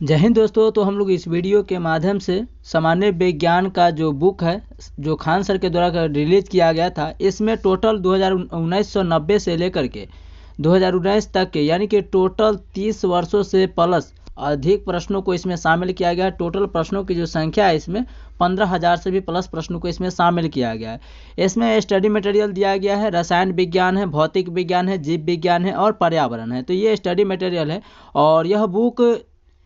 जय हिंद दोस्तों। तो हम लोग इस वीडियो के माध्यम से सामान्य विज्ञान का जो बुक है जो खान सर के द्वारा रिलीज किया गया था, इसमें टोटल 1990 से लेकर के 2019 तक के यानी कि टोटल 30 वर्षों से प्लस अधिक प्रश्नों को इसमें शामिल किया गया है। टोटल प्रश्नों की जो संख्या है इसमें 15,000 से भी प्लस प्रश्नों को इसमें शामिल किया गया है। इसमें स्टडी मटेरियल दिया गया है, रसायन विज्ञान है, भौतिक विज्ञान है, जीव विज्ञान है और पर्यावरण है। तो ये स्टडी मटेरियल है और यह बुक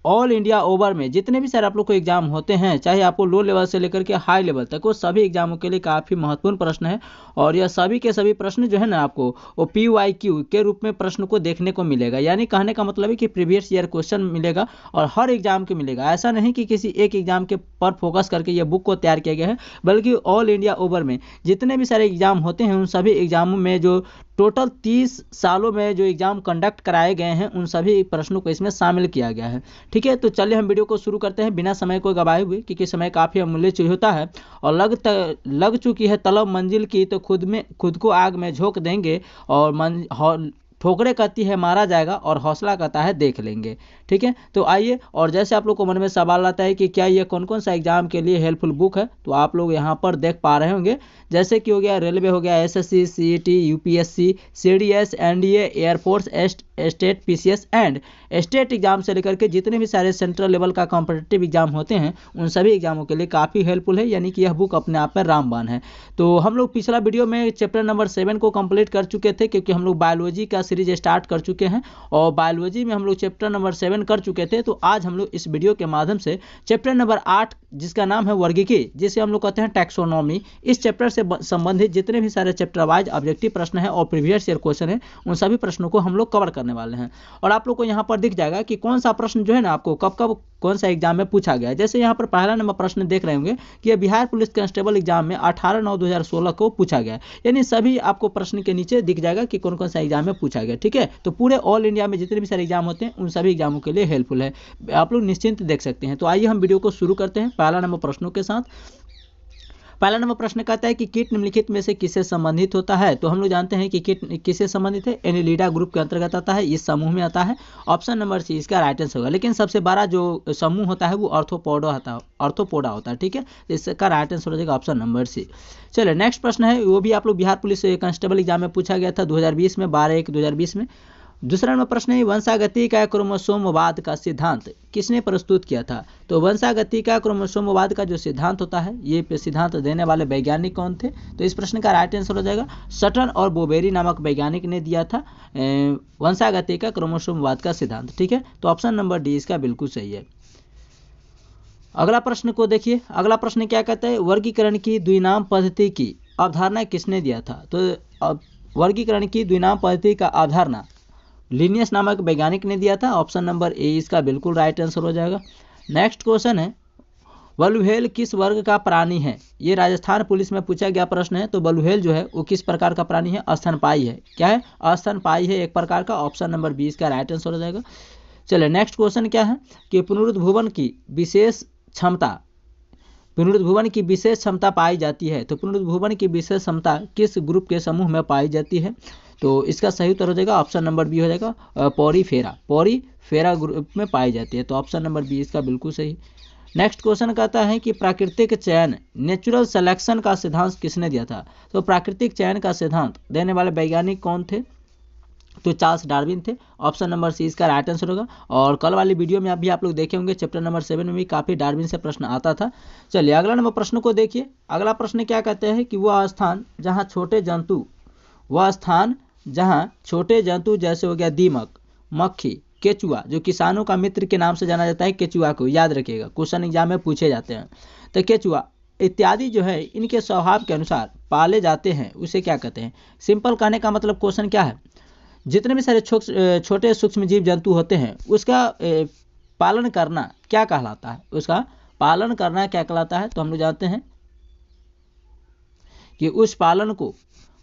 ऑल इंडिया ओवर में जितने भी सर आप लोग को एग्जाम होते हैं, चाहे आपको लो लेवल से लेकर के हाई लेवल तक, वो सभी एग्जामों के लिए काफ़ी महत्वपूर्ण प्रश्न है। और यह सभी के सभी प्रश्न जो है ना आपको वो PYQ के रूप में प्रश्न को देखने को मिलेगा। यानी कहने का मतलब है कि प्रीवियस ईयर क्वेश्चन मिलेगा और हर एग्जाम के मिलेगा। ऐसा नहीं कि किसी एक एग्जाम के पर फोकस करके ये बुक को तैयार किया गया है, बल्कि ऑल इंडिया ओवर में जितने भी सारे एग्जाम होते हैं उन सभी एग्जामों में जो टोटल 30 सालों में जो एग्जाम कंडक्ट कराए गए हैं उन सभी प्रश्नों को इसमें शामिल किया गया है। ठीक है, तो चलिए हम वीडियो को शुरू करते हैं बिना समय को गवाए हुए, क्योंकि समय काफ़ी अमूल्य चीज होता है और लग चुकी है तलब मंजिल की, तो खुद को आग में झोंक देंगे और ठोकरे कहती है मारा जाएगा और हौसला कहता है देख लेंगे। ठीक है, तो आइए। और जैसे आप लोग को मन में सवाल आता है कि क्या ये कौन कौन सा एग्जाम के लिए हेल्पफुल बुक है, तो आप लोग यहाँ पर देख पा रहे होंगे। जैसे कि हो गया रेलवे, हो गया SSC, CET, UPSC, CDS, NDA, air force, state PCS and state exam से लेकर के जितने भी सारे सेंट्रल लेवल का कॉम्पिटिटिव एग्जाम होते हैं उन सभी एग्जामों के लिए काफ़ी हेल्पफुल है। यानी कि यह बुक अपने आप में रामबाण है। तो हम लोग पिछला वीडियो में चैप्टर नंबर 7 को कंप्लीट कर चुके थे, क्योंकि हम लोग बायोलॉजी का सीरीज स्टार्ट कर चुके हैं और बायोलॉजी में हम लोग चैप्टर नंबर 7 कर चुके थे। तो आज हम लोग इस वीडियो के माध्यम से चैप्टर नंबर 8, जिसका नाम है वर्गीकी, जिसे हम लोग कहते हैं टैक्सोनॉमी, इस चैप्टर से संबंधित जितने भी सारे चैप्टर वाइज ऑब्जेक्टिव प्रश्न है और प्रीवियस ईयर क्वेश्चन है उन सभी प्रश्नों को हम लोग कवर करने वाले हैं। और आप लोग को यहाँ पर दिख जाएगा कि कौन सा प्रश्न जो है ना आपको कब कब कौन सा एग्जाम में पूछा गया है। जैसे यहाँ पर पहला नंबर प्रश्न देख रहे होंगे कि यह बिहार पुलिस कांस्टेबल एग्जाम में 18/9/2016 को पूछा गया है। यानी सभी आपको प्रश्न के नीचे दिख जाएगा कि कौन कौन सा एग्जाम में पूछा गया। ठीक है, तो पूरे ऑल इंडिया में जितने भी सारे एग्जाम होते हैं उन सभी एग्जामों के लिए हेल्पफुल है, आप लोग निश्चिंत देख सकते हैं। तो आइए हम वीडियो को शुरू करते हैं पहला नंबर प्रश्नों के साथ। पहला नंबर प्रश्न कहता है कि कीट निम्नलिखित में से किससे संबंधित होता है। तो हम लोग जानते हैं कि कीट किससे संबंधित है, एनिलिडा ग्रुप के अंतर्गत आता है, इस समूह में आता है। ऑप्शन नंबर सी इसका राइट आंसर होगा। लेकिन सबसे बड़ा जो समूह होता है वो ऑर्थोपोडा होता है। ठीक है, तो इसका राइट आंसर हो जाएगा ऑप्शन नंबर सी। चलिए नेक्स्ट प्रश्न है, वो भी आप लोग बिहार पुलिस कांस्टेबल एग्जाम में पूछा गया था 2020 में, 12/1/2020 में। दूसरा नंबर प्रश्न है, वंशागति का क्रोमोसोमवाद का सिद्धांत किसने प्रस्तुत किया था। तो वंशागति का क्रोमोसोमवाद का जो सिद्धांत होता है ये सिद्धांत देने वाले वैज्ञानिक कौन थे। तो इस प्रश्न का राइट आंसर हो जाएगा सटन और बोबेरी नामक वैज्ञानिक ने दिया था वंशागति का क्रोमोसोमवाद का सिद्धांत। ठीक है, तो ऑप्शन नंबर डी इसका बिल्कुल सही है। अगला प्रश्न को देखिए। अगला प्रश्न क्या कहता है, वर्गीकरण की द्विनाम पद्धति की अवधारणा किसने दिया था। तो वर्गीकरण की द्विनाम पद्धति का अवधारणा लिनियस नामक वैज्ञानिक ने दिया था। ऑप्शन नंबर ए इसका बिल्कुल राइट आंसर हो जाएगा। नेक्स्ट क्वेश्चन है, बलुहेल किस वर्ग का प्राणी है। ये राजस्थान पुलिस में पूछा गया प्रश्न है। तो बलुहेल जो है वो किस प्रकार का प्राणी है, स्तनपायी है। क्या है, स्तनपायी है एक प्रकार का। ऑप्शन नंबर बी इसका राइट आंसर हो जाएगा। चलिए नेक्स्ट क्वेश्चन क्या है कि पुनरुद्भवन की विशेष क्षमता पाई जाती है। तो पुनरुद्भवन की विशेष क्षमता किस ग्रुप के समूह में पाई जाती है। तो इसका सही उत्तर हो जाएगा ऑप्शन नंबर बी हो जाएगा पॉरीफेरा ग्रुप में पाई जाती है। तो ऑप्शन नंबर बी इसका बिल्कुल सही। नेक्स्ट क्वेश्चन कहता है कि प्राकृतिक चयन नेचुरल सिलेक्शन का सिद्धांत किसने दिया था। तो प्राकृतिक चयन का सिद्धांत देने वाले वैज्ञानिक कौन थे। तो चार्ल्स डार्विन थे। ऑप्शन नंबर सी इसका राइट आंसर होगा। और कल वाली वीडियो में अभी आप लोग देखे होंगे चैप्टर नंबर 7 में भी काफ़ी डार्विन से प्रश्न आता था। चलिए अगला नंबर प्रश्न को देखिए। अगला प्रश्न क्या कहते हैं कि वह स्थान जहाँ छोटे जंतु जैसे हो गया दीमक, मक्खी, केचुआ, जो किसानों का मित्र के नाम से जाना जाता है, केचुआ को याद रखिएगा, क्वेश्चन एग्जाम में पूछे जाते हैं। तो केचुआ इत्यादि जो है इनके स्वभाव के अनुसार पाले जाते हैं उसे क्या कहते हैं। सिंपल कहने का मतलब क्वेश्चन क्या है, जितने भी सारे छोटे सूक्ष्म जीव जंतु होते हैं उसका पालन करना क्या कहलाता है, उसका पालन करना क्या कहलाता है। तो हम लोग जानते हैं कि उस पालन को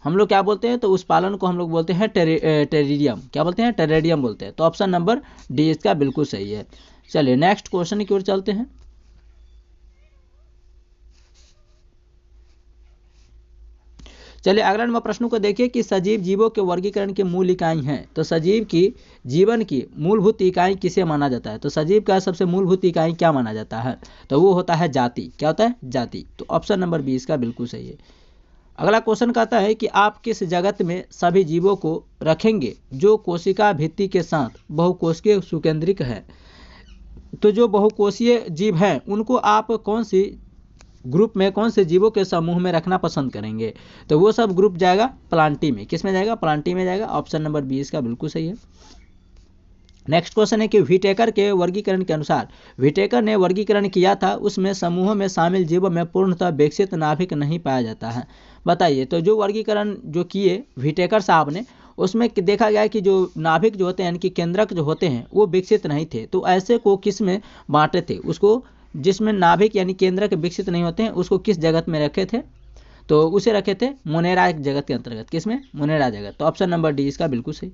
हम लोग क्या बोलते हैं, तो उस पालन को हम लोग बोलते हैं टेरिडियम। क्या बोलते हैं, टेरिडियम बोलते हैं। तो ऑप्शन नंबर डी इसका बिल्कुल सही है। चलिए नेक्स्ट क्वेश्चन की ओर चलते हैं। चलिए अगला नंबर प्रश्न को देखिए कि सजीव जीवों के वर्गीकरण की मूल इकाई हैं। तो सजीव की जीवन की मूलभूत इकाई किसे माना जाता है? तो सजीव का सबसे मूलभूत इकाई क्या माना जाता है? तो वो होता है जाति। क्या होता है? जाति। तो ऑप्शन नंबर 20 का बिल्कुल सही है। अगला क्वेश्चन कहता है कि आप किस जगत में सभी जीवों को रखेंगे जो कोशिका भित्ति के साथ बहुकोशिकीय सुकेंद्रिक है? तो जो बहुकोशीय जीव हैं उनको आप कौन सी ग्रुप में, कौन से जीवों के समूह में रखना पसंद करेंगे? तो वो सब ग्रुप जाएगा प्लांटी में। किस में जाएगा? प्लांटी में जाएगा। ऑप्शन नंबर 20 का बिल्कुल सही है। नेक्स्ट क्वेश्चन है कि व्हिटेकर के वर्गीकरण के अनुसार, व्हिटेकर ने वर्गीकरण किया था उसमें समूहों में शामिल जीवों में पूर्णतः विकसित नाभिक नहीं पाया जाता है। बताइए। तो जो वर्गीकरण जो किए व्हिटेकर साहब ने, उसमें देखा गया कि जो नाभिक जो होते हैं यानी कि केंद्रक जो होते हैं वो विकसित नहीं थे। तो ऐसे को किस में बांटे थे? उसको जिसमें नाभिक यानी केंद्रक विकसित नहीं होते हैं उसको किस जगत में रखे थे? तो उसे रखे थे मोनेरा जगत के अंतर्गत। किसमें? मोनेरा जगत। तो ऑप्शन नंबर डी इसका बिल्कुल सही।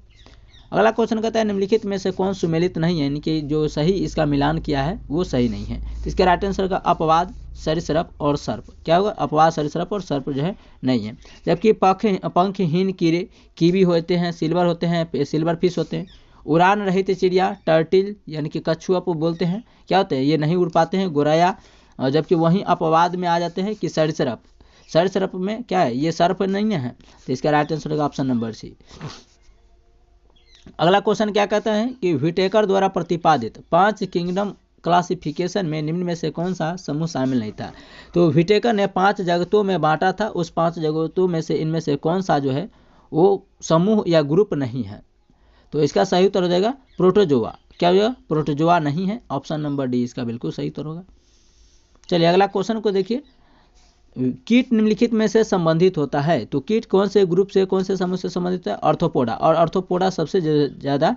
अगला क्वेश्चन कहता है निम्नलिखित में से कौन सुमेलित नहीं है, यानी कि जो सही इसका मिलान किया है वो सही नहीं है। तो इसके राइट आंसर का अपवाद, सरीसृप और सर्प। क्या होगा? अपवाद, सरीसृप और सर्प जो है नहीं है। जबकि पंखहीन कीड़े कीवी होते हैं, सिल्वर होते हैं, सिल्वर फिश होते हैं। उड़ान रहित चिड़िया टर्टिल यानी कि कछुआ को बोलते हैं, क्या होते हैं? ये नहीं उड़ पाते हैं, गोरैया। और जबकि वहीं अपवाद में आ जाते हैं कि सरीसृप। सरीसृप में क्या है? ये सर्प नहीं है। तो इसका राइट आंसर का ऑप्शन नंबर सी। अगला क्वेश्चन क्या कहता है कि व्हिटेकर द्वारा प्रतिपादित 5 किंगडम क्लासिफिकेशन में निम्न में से कौन सा समूह शामिल नहीं था? तो व्हिटेकर ने 5 जगतों में बांटा था, उस 5 जगतों में से इनमें से कौन सा जो है वो समूह या ग्रुप नहीं है? तो इसका सही उत्तर हो जाएगा प्रोटोजोआ। क्या होगा? प्रोटोजोआ नहीं है। ऑप्शन नंबर डी इसका बिल्कुल सही उत्तर होगा। चलिए अगला क्वेश्चन को देखिए। कीट निम्नलिखित में से संबंधित होता है। तो कीट कौन से ग्रुप से, कौन से समूह से संबंधित है? आर्थ्रोपोडा। और आर्थ्रोपोडा सबसे ज़्यादा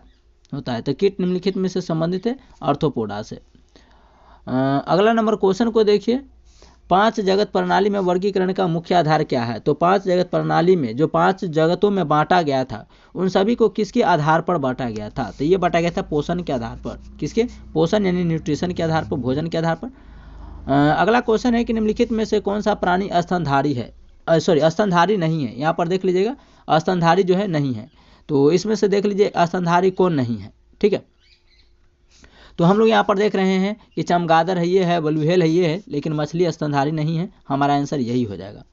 होता है। तो कीट निम्नलिखित में से संबंधित है आर्थ्रोपोडा से। अगला नंबर क्वेश्चन को देखिए। 5 जगत प्रणाली में वर्गीकरण का मुख्य आधार क्या है? तो 5 जगत प्रणाली में जो 5 जगतों में बांटा गया था उन सभी को किसके आधार पर बांटा गया था? तो ये बांटा गया था पोषण के आधार पर। किसके? पोषण यानी न्यूट्रिशन के आधार पर, भोजन के आधार पर। अगला क्वेश्चन है कि निम्नलिखित में से कौन सा प्राणी स्तनधारी है? स्तनधारी नहीं है। यहाँ पर देख लीजिएगा, स्तनधारी जो है नहीं है। तो इसमें से देख लीजिए स्तनधारी कौन नहीं है। ठीक है, तो हम लोग यहाँ पर देख रहे हैं कि चमगादड़ है, ये है, बलुहेल है, ये है, लेकिन मछली स्तनधारी नहीं है। हमारा आंसर यही हो जाएगा।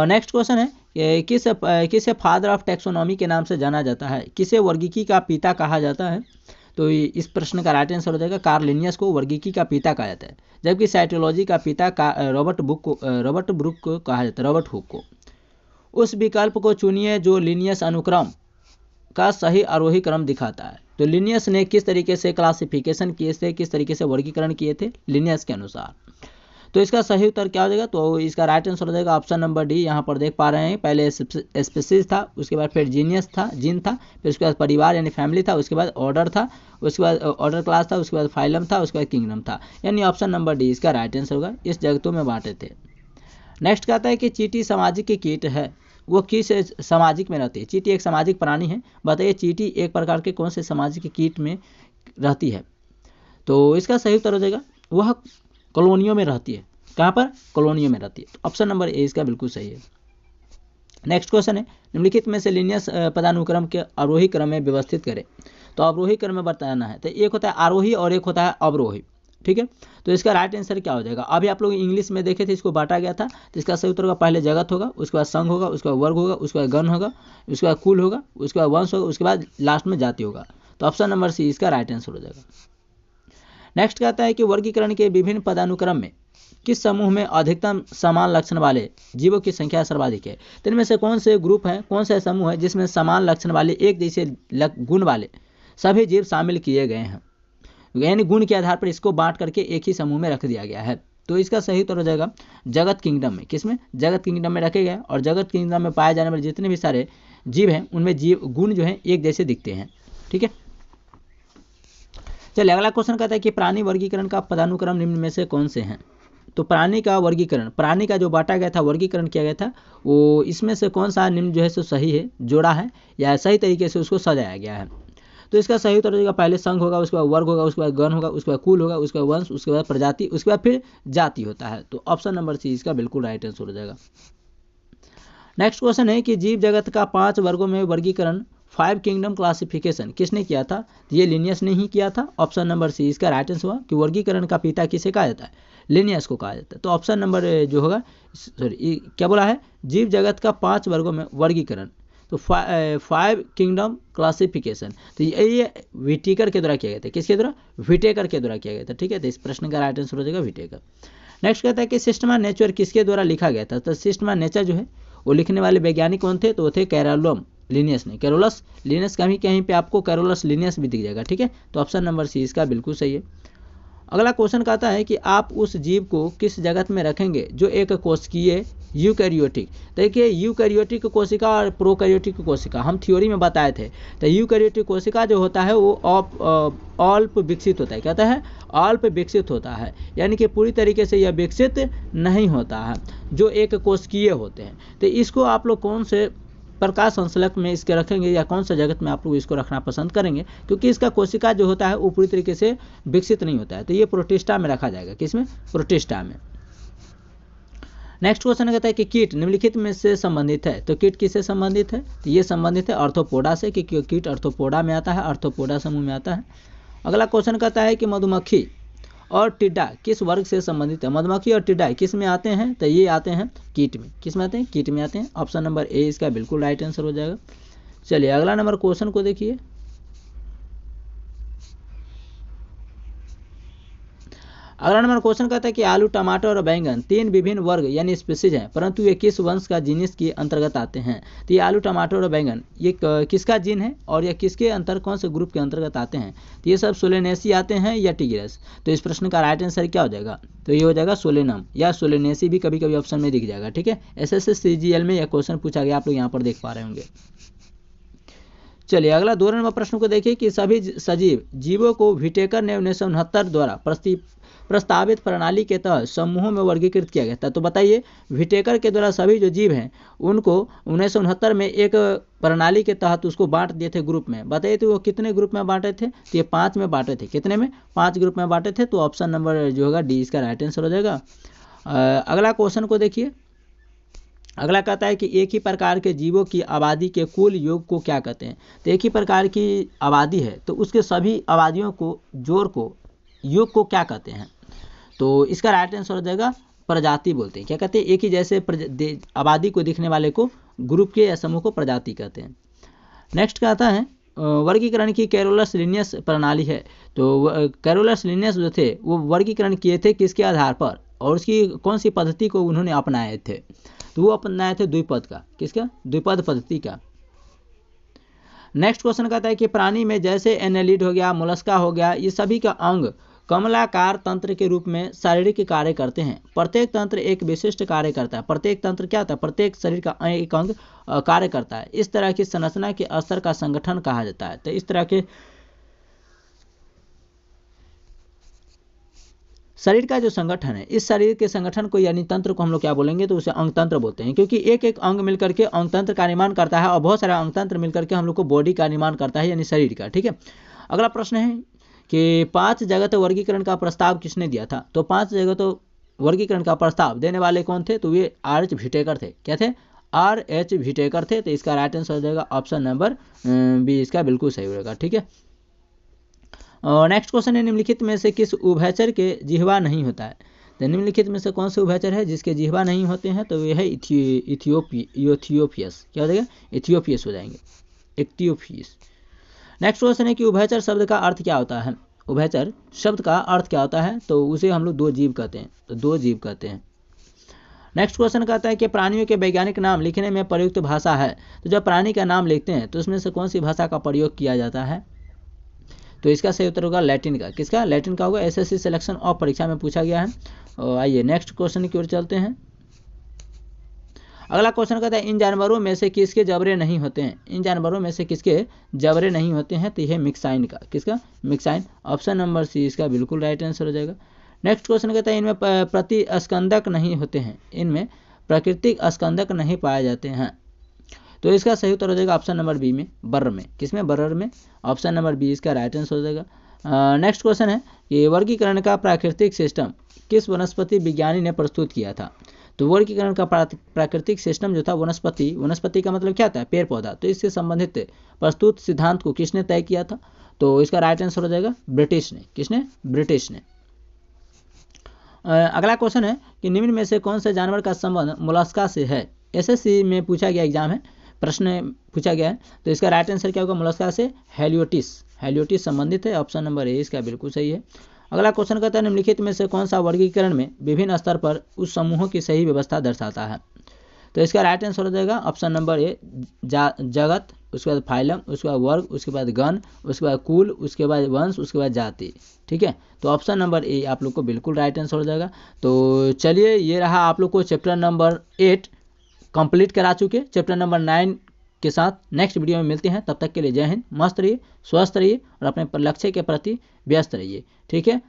नेक्स्ट क्वेश्चन है कि किसे फादर ऑफ टैक्सोनॉमी के नाम से जाना जाता है? किसे वर्गीकी का पिता कहा जाता है? तो इस प्रश्न का राइट आंसर हो जाएगा कार्ल लिनियस को वर्गीकी का पिता कहा जाता है। जबकि साइटोलॉजी का पिता रॉबर्ट ब्रूक को कहा जाता है, रॉबर्ट हुक को। उस विकल्प को चुनिए जो लिनियस अनुक्रम का सही आरोही क्रम दिखाता है। तो लिनियस ने किस तरीके से क्लासिफिकेशन किए थे, किस तरीके से वर्गीकरण किए थे? लिनियस के अनुसार। तो इसका सही उत्तर क्या हो जाएगा? तो इसका राइट आंसर हो जाएगा ऑप्शन नंबर डी। यहाँ पर देख पा रहे हैं पहले स्पीसीज था, उसके बाद फिर जीनियस था, जीन था, फिर उसके बाद परिवार यानी फैमिली था, उसके बाद ऑर्डर था, उसके बाद ऑर्डर क्लास था, उसके बाद फाइलम था, उसके बाद किंगडम था। यानी ऑप्शन नंबर डी इसका राइट आंसर होगा। इस जगतों में बांटे थे। नेक्स्ट कहता है कि चींटी सामाजिक की कीट है, वो किस सामाजिक में रहती है? चींटी एक सामाजिक प्राणी है। बताइए चींटी एक प्रकार के कौन से सामाजिक कीट में रहती है? तो इसका सही उत्तर हो जाएगा वह कॉलोनियों में रहती है। कहाँ पर? कॉलोनियों में रहती है। तो ऑप्शन नंबर ए इसका बिल्कुल सही है। नेक्स्ट क्वेश्चन है निम्नलिखित में से लिनियस पदानुक्रम के आरोही क्रम में व्यवस्थित करें। तो अवरोही क्रम में बताना है। तो एक होता है आरोही और एक होता है अवरोही। ठीक है, तो इसका राइट आंसर क्या हो जाएगा? अभी आप लोग इंग्लिश में देखे थे, इसको बांटा गया था। तो इसका सही उत्तर होगा पहले जगत होगा, उसके बाद संघ होगा, उसके बाद वर्ग होगा, उसके बाद गण होगा, उसके बाद कुल होगा, उसके बाद वंश होगा, उसके बाद लास्ट में जाति होगा। तो ऑप्शन नंबर सी इसका राइट आंसर हो जाएगा। नेक्स्ट कहता है कि वर्गीकरण के विभिन्न पदानुक्रम में किस समूह में अधिकतम समान लक्षण वाले जीवों की संख्या सर्वाधिक है? तो इनमें से कौन से ग्रुप हैं, कौन सा समूह है जिसमें समान लक्षण वाले, एक जैसे गुण वाले सभी जीव शामिल किए गए हैं? यानी गुण के आधार पर इसको बांट करके एक ही समूह में रख दिया गया है। तो इसका सही उत्तर हो जाएगा जगत किंगडम में। किसमें? जगत किंगडम में रखे गए। और जगत किंगडम में पाए जाने वाले जितने भी सारे जीव हैं उनमें जीव गुण जो हैं एक जैसे दिखते हैं। ठीक है, चलिए अगला क्वेश्चन कहता है कि प्राणी वर्गीकरण का पदानुक्रम निम्न में से कौन से हैं? तो प्राणी का वर्गीकरण, प्राणी का जो बांटा गया था, वर्गीकरण किया गया था, वो इसमें से कौन सा निम्न जो है सो सही है, जोड़ा है या सही तरीके से उसको सजाया गया है? तो इसका सही उत्तर होगा पहले संघ होगा, उसके बाद वर्ग होगा, उसके बाद गण होगा, उसके बाद कुल होगा, उसके बाद वंश, उसके बाद प्रजाति, उसके बाद फिर जाति होता है। तो ऑप्शन नंबर सी इसका बिल्कुल राइट आंसर हो जाएगा। नेक्स्ट क्वेश्चन है कि जीव जगत का 5 वर्गों में वर्गीकरण 5 किंगडम क्लासिफिकेशन किसने किया था? ये लिनियस ने ही किया था। ऑप्शन नंबर सी इसका राइट आंसर हुआ कि वर्गीकरण का पिता किसे कहा जाता है? लिनियस को कहा जाता है। तो ऑप्शन नंबर जो होगा, सॉरी क्या बोला है, जीव जगत का 5 वर्गों में वर्गीकरण, तो 5 किंगडम क्लासिफिकेशन, तो ये विटेकर के द्वारा किया गया था। किसके द्वारा? विटेकर के द्वारा किया गया था। ठीक है, तो इस प्रश्न का राइट आंसर हो जाएगा विटेकर। नेक्स्ट कहता है कि सिस्टम ऑफ नेचर किसके द्वारा लिखा गया था? तो सिस्टम ऑफ नेचर जो है वो लिखने वाले वैज्ञानिक कौन थे? तो वो थे कैरोलम लिनियस ने, कैरोलस लिनियस। कहीं कहीं पे आपको कैरोलस लिनियस भी दिख जाएगा। ठीक है, तो ऑप्शन नंबर सी इसका बिल्कुल सही है। अगला क्वेश्चन कहता है कि आप उस जीव को किस जगत में रखेंगे जो एक कोशिकीय यूकैरियोटिक, देखिए यूकैरियोटिक कोशिका और प्रोकैरियोटिक कोशिका हम थ्योरी में बताए थे। तो यूकैरियोटिक कोशिका जो होता है वो अल्प विकसित होता है। कहता है अल्प विकसित होता है, यानी कि पूरी तरीके से यह विकसित नहीं होता है, जो एक कोशिकीय होते हैं। तो इसको आप लोग कौन से प्रकाश संश्लेषक में इसके रखेंगे या कौन सा जगत में आप लोग इसको रखना पसंद करेंगे? क्योंकि इसका कोशिका जो होता है वो पूरी तरीके से विकसित नहीं होता है। तो ये प्रोटिस्टा में रखा जाएगा। किसमें? प्रोटिस्टा में। नेक्स्ट क्वेश्चन कहता है कि कीट निम्नलिखित में से संबंधित है। तो कीट किससे संबंधित है? तो ये संबंधित है आर्थ्रोपोडा से, क्योंकि कीट आर्थ्रोपोडा में आता है, आर्थ्रोपोडा समूह में आता है। अगला क्वेश्चन कहता है कि मधुमक्खी और टिड्डा किस वर्ग से संबंधित है? मधुमक्खी और टिड्डा किस में आते हैं? तो ये आते हैं कीट में। किस में आते हैं? कीट में आते हैं। ऑप्शन नंबर ए इसका बिल्कुल राइट आंसर हो जाएगा। चलिए अगला नंबर क्वेश्चन को देखिए। अगला नंबर क्वेश्चन कहता है कि आलू, टमाटर और बैंगन 3 विभिन्न वर्ग यानी स्पीसीज हैं, परंतु ये किस वंश का जीनस के अंतर्गत आते हैं? तो ये आलू, टमाटर और बैंगन ये किसका जीन है और ये किसके कौन से ग्रुप के अंतर्गत आते हैं? तो ये सब सोलेनेसी आते हैं या टिग्रस? तो इस प्रश्न का राइट आंसर क्या हो जाएगा? तो ये हो जाएगा सोलेनम, या सोलेनेसी भी कभी कभी ऑप्शन में दिख जाएगा। ठीक है, SSC CGL में यह क्वेश्चन पूछा गया, आप लोग यहाँ पर देख पा रहे होंगे। चलिए अगला 2 नंबर प्रश्न को देखिए कि सभी सजीव जीवों को विटेकर ने 1969 द्वारा प्रस्तावित प्रणाली के तहत समूहों में वर्गीकृत किया गया था। तो बताइए विटेकर के द्वारा सभी जो जीव हैं उनको 1969 में एक प्रणाली के तहत उसको बांट दिए थे ग्रुप में। बताइए तो वो कितने ग्रुप में बांटे थे? तो ये 5 में बांटे थे। कितने में? 5 ग्रुप में बांटे थे। तो ऑप्शन नंबर जो होगा डी इसका राइट आंसर हो जाएगा। अगला क्वेश्चन को देखिए। अगला कहता है कि एक ही प्रकार के जीवों की आबादी के कुल योग को क्या कहते हैं? तो एक ही प्रकार की आबादी है तो उसके सभी आबादियों को जोड़ को योग को क्या कहते हैं? तो इसका राइट आंसर हो जाएगा प्रजाति बोलते हैं। क्या कहते हैं? एक ही जैसे आबादी को दिखने वाले को ग्रुप के या समूह को प्रजाति कहते हैं। नेक्स्ट कहता है वर्गीकरण की कैरोलस लिनियस प्रणाली है। तो कैरोलस लिनियस जो थे वो वर्गीकरण किए थे किसके आधार पर और उसकी कौन सी पद्धति को उन्होंने अपनाए थे? तो वो अपनाए थे द्विपद का। किसका? द्विपद पद्धति का। नेक्स्ट क्वेश्चन कहता है कि प्राणी में जैसे एनेलिड हो गया, मोलस्का हो गया, ये सभी का अंग कमलाकार तंत्र के रूप में शारीरिक कार्य करते हैं। प्रत्येक तंत्र एक विशिष्ट कार्य करता है। प्रत्येक तंत्र क्या होता है? प्रत्येक शरीर का एक अंग कार्य करता है। इस तरह की संरचना के स्तर का संगठन कहा जाता है। तो इस तरह के शरीर का जो संगठन है, इस शरीर के संगठन को यानी तंत्र को हम लोग क्या बोलेंगे? तो उसे अंग तंत्र बोलते हैं, क्योंकि एक एक अंग मिलकर के अंग तंत्र का निर्माण करता है और बहुत सारा अंग तंत्र मिलकर के हम लोग को बॉडी का निर्माण करता है यानी शरीर का। ठीक है, अगला प्रश्न है कि 5 जगत वर्गीकरण का प्रस्ताव किसने दिया था? तो 5 जगत वर्गीकरण का प्रस्ताव देने वाले कौन थे? तो ये R.H. विटेकर थे। क्या थे? R.H. विटेकर थे। तो इसका राइट आंसर हो जाएगा ऑप्शन नंबर बी इसका बिल्कुल सही होगा। ठीक है, नेक्स्ट क्वेश्चन है निम्नलिखित में से किस उभयचर के जिह्वा नहीं होता है? तो निम्नलिखित में से कौन से उभयचर है जिसके जिह्वा नहीं होते हैं? तो ये है इथियोपियस। क्या हो जाएगा? इथियोपियस हो जाएंगे, इथियोपियस। नेक्स्ट क्वेश्चन है कि उभयचर शब्द का अर्थ क्या होता है? उभयचर शब्द का अर्थ क्या होता है? तो उसे हम लोग 2 जीव कहते हैं। तो 2 जीव कहते हैं। नेक्स्ट क्वेश्चन कहता है कि प्राणियों के वैज्ञानिक नाम लिखने में प्रयुक्त भाषा है। तो जब प्राणी का नाम लिखते हैं तो उसमें से कौन सी भाषा का प्रयोग किया जाता है? तो इसका सही उत्तर होगा लैटिन का। किसका? लैटिन का होगा। SSC सिलेक्शन ऑफ परीक्षा में पूछा गया है। और आइए नेक्स्ट क्वेश्चन की ओर चलते हैं। अगला क्वेश्चन कहता है इन जानवरों में से किसके जबड़े नहीं होते हैं? इन जानवरों में से किसके जबड़े नहीं होते हैं? तो यह मिक्साइन का। किसका? मिक्साइन। ऑप्शन नंबर सी इसका बिल्कुल राइट आंसर हो जाएगा। नेक्स्ट क्वेश्चन कहता है इनमें प्रतिस्कंदक नहीं होते हैं, इनमें प्राकृतिक स्कंदक नहीं पाए जाते हैं। तो इसका सही उत्तर हो जाएगा ऑप्शन नंबर बी में, बर्र में। किसमें? बर्र में। ऑप्शन नंबर बी इसका राइट आंसर हो जाएगा। नेक्स्ट क्वेश्चन है कि वर्गीकरण का प्राकृतिक सिस्टम किस वनस्पति विज्ञानी ने प्रस्तुत किया था? तो वर्गीकरण का प्राकृतिक सिस्टम जो था वनस्पति का मतलब क्या था? पेड़ पौधा। तो इससे संबंधित प्रस्तुत सिद्धांत को किसने तय किया था? तो इसका राइट आंसर हो जाएगा ब्रिटिश ने। किसने? ब्रिटिश ने। अगला क्वेश्चन है कि निम्न में से कौन से जानवर का संबंध मोलस्का से है? एसएससी में पूछा गया एग्जाम है, प्रश्न पूछा गया है। तो इसका राइट आंसर क्या होगा? मोलस्का से हेलियोटिस संबंधित है। ऑप्शन नंबर ए इसका बिल्कुल सही है। अगला क्वेश्चन कहता है निम्नलिखित में से कौन सा वर्गीकरण में विभिन्न स्तर पर उस समूहों की सही व्यवस्था दर्शाता है? तो इसका राइट आंसर हो जाएगा ऑप्शन नंबर ए जगत, उसके बाद फाइलम, उसके बाद वर्ग, उसके बाद गण, उसके बाद कुल, उसके बाद वंश, उसके बाद जाति। ठीक है, तो ऑप्शन नंबर ए आप लोग को बिल्कुल राइट आंसर हो जाएगा। तो चलिए, ये रहा आप लोग को चैप्टर नंबर 8 कंप्लीट करा चुके। चैप्टर नंबर 9 के साथ नेक्स्ट वीडियो में मिलते हैं। तब तक के लिए जय हिंद, मस्त रहिए, स्वस्थ रहिए और अपने लक्ष्य के प्रति व्यस्त रहिए। ठीक है।